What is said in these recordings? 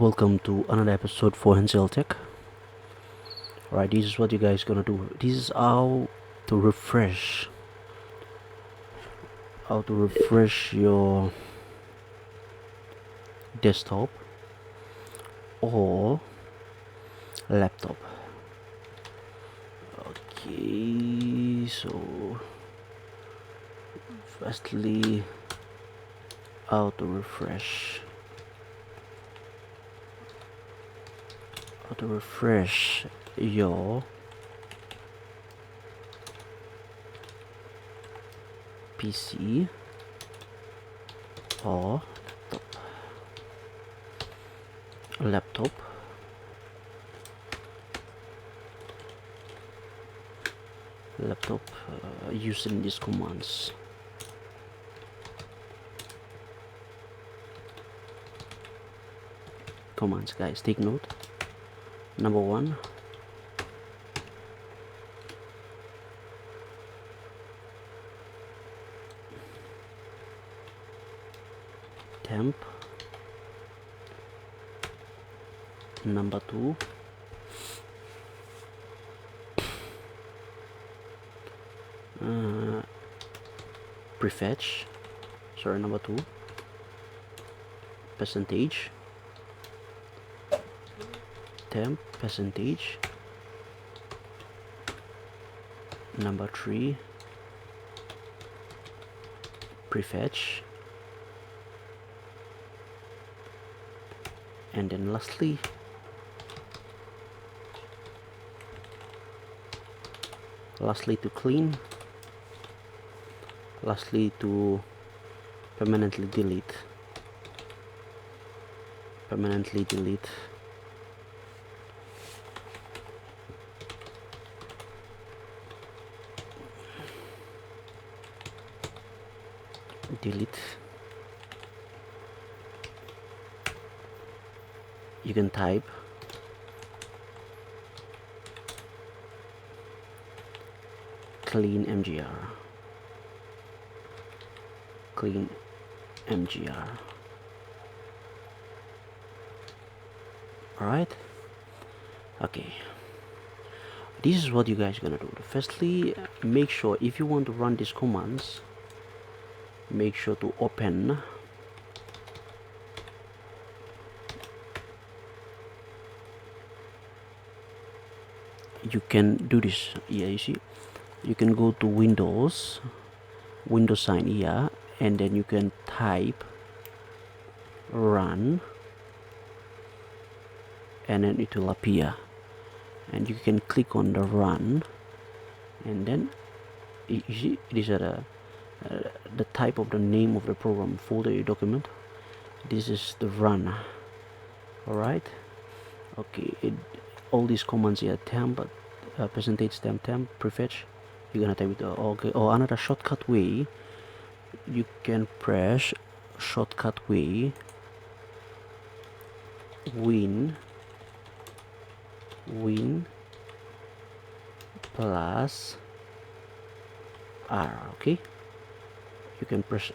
welcome to another episode for Hansel Tech. Right, this is what you guys gonna do. This is how to refresh your desktop or laptop. Okay, so firstly, how to refresh your PC or laptop. Using these commands. Guys, take note. Number 1, temp. Number 2, prefetch. Number 2, percentage. Temp percentage. Number 3, prefetch. And then lastly, to clean. Lastly, to permanently delete. You can type Cleanmgr. Alright, okay, this is what you guys gonna do. Firstly, make sure, if you want to run these commands, make sure to open you can do this here. You see, you can go to Windows sign here, and then you can type run, and then it will appear, and you can click on the run, and then you see these are the type of the name of the program, folder, your document. This is the run. Alright, okay, all these commands here, temp, percentage, temp, prefetch, you're gonna type it. Okay, or another shortcut way, you can press shortcut way win plus R. Okay, you can press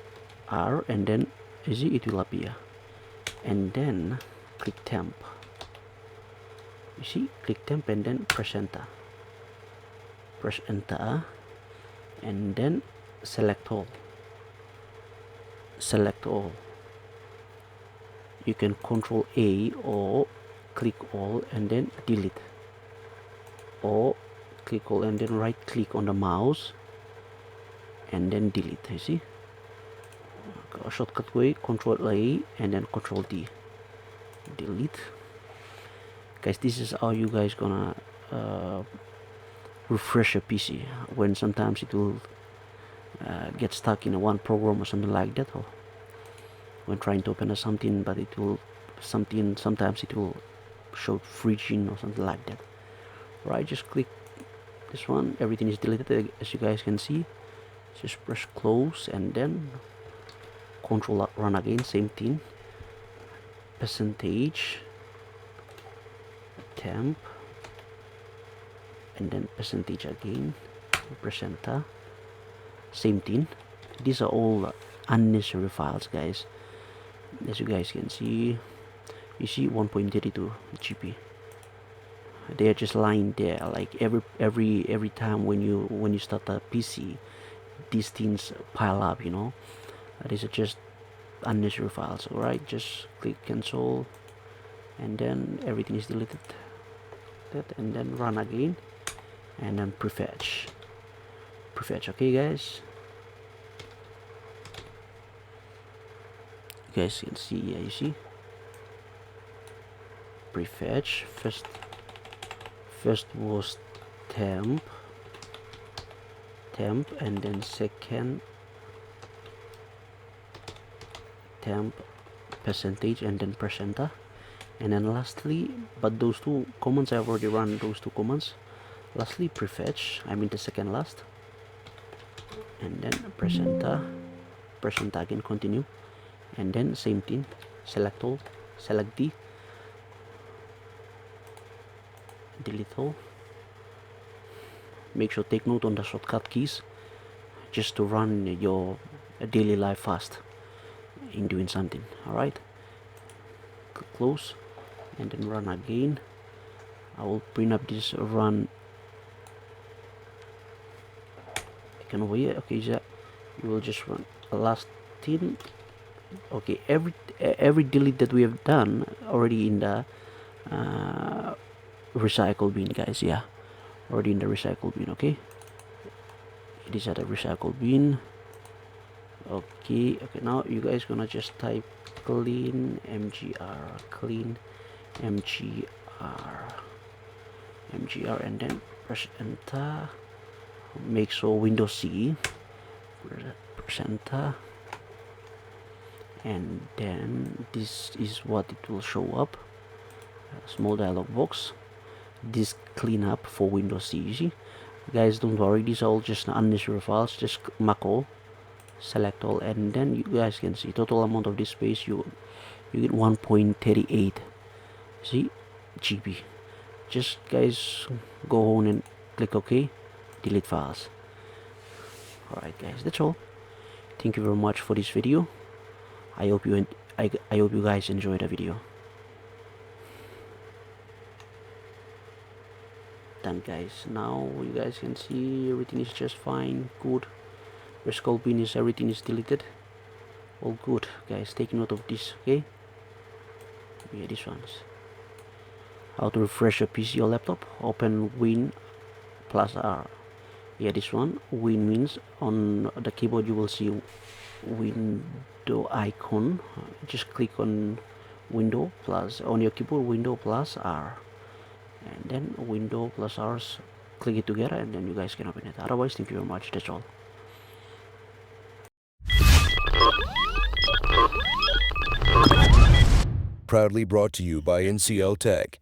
R, and then you see it will appear, and then click temp. You see, click temp, and then press enter, and then select all. You can Control A or click all and then delete, or click all and then right click on the mouse and then delete. You see, shortcut way, Control A and then Control D, delete. Guys, this is how you guys gonna refresh a PC when sometimes it will get stuck in one program or something like that, or when trying to open something, but it will sometimes it will show freezing or something like that. Right, just click this one, everything is deleted as you guys can see. Just press close and then Control run again, same thing, percentage, temp, and then percentage again, press enter, same thing. These are all unnecessary files, guys, as you guys can see. You see 1.32 GB. They are just lying there. Like every time when you start a PC, these things pile up. These are just unnecessary files. Alright, just click cancel, and then everything is deleted. And then run again, and then prefetch. Okay, guys. You guys can see here. You see prefetch. First was temp, and then second temp percentage, and then percenta, and then lastly, but those two commands I've already run those two commands. Lastly, prefetch, I mean the second last, and then percenta again, continue, and then same thing, select all, select D, delete all. Make sure take note on the shortcut keys just to run your daily life fast in doing something. Alright, close, and then run again. I will bring up this run icon over here. Okay, so you will just run the last thing. Okay, every delete that we have done already in the recycle bin, guys. Yeah, already in the recycle bin. Okay, it is at the recycle bin. Okay, now you guys gonna just type Cleanmgr, and then press enter. Make sure Windows C, press enter, and then this is what it will show up. A small dialog box. This cleanup for Windows C. You see, guys, don't worry, these are all just unnecessary files. Just mark all, select all, and then you guys can see total amount of this space. You get 1.38 see GB. Just guys go home and click OK, delete files. Alright, guys, that's all. Thank you very much for this video. I hope you guys enjoyed the video. Done, guys. Now you guys can see everything is just fine, good. Recycle bin is, everything is deleted, all good, guys. Take note of this. Okay, yeah, these ones. How to refresh your PC or laptop? Open Win plus R. Yeah, this one. Win means on the keyboard you will see window icon. Just click on window plus on your keyboard, window plus R, and then window plus R, click it together, and then you guys can open it. Otherwise, thank you very much. That's all. Proudly brought to you by NCL Tech.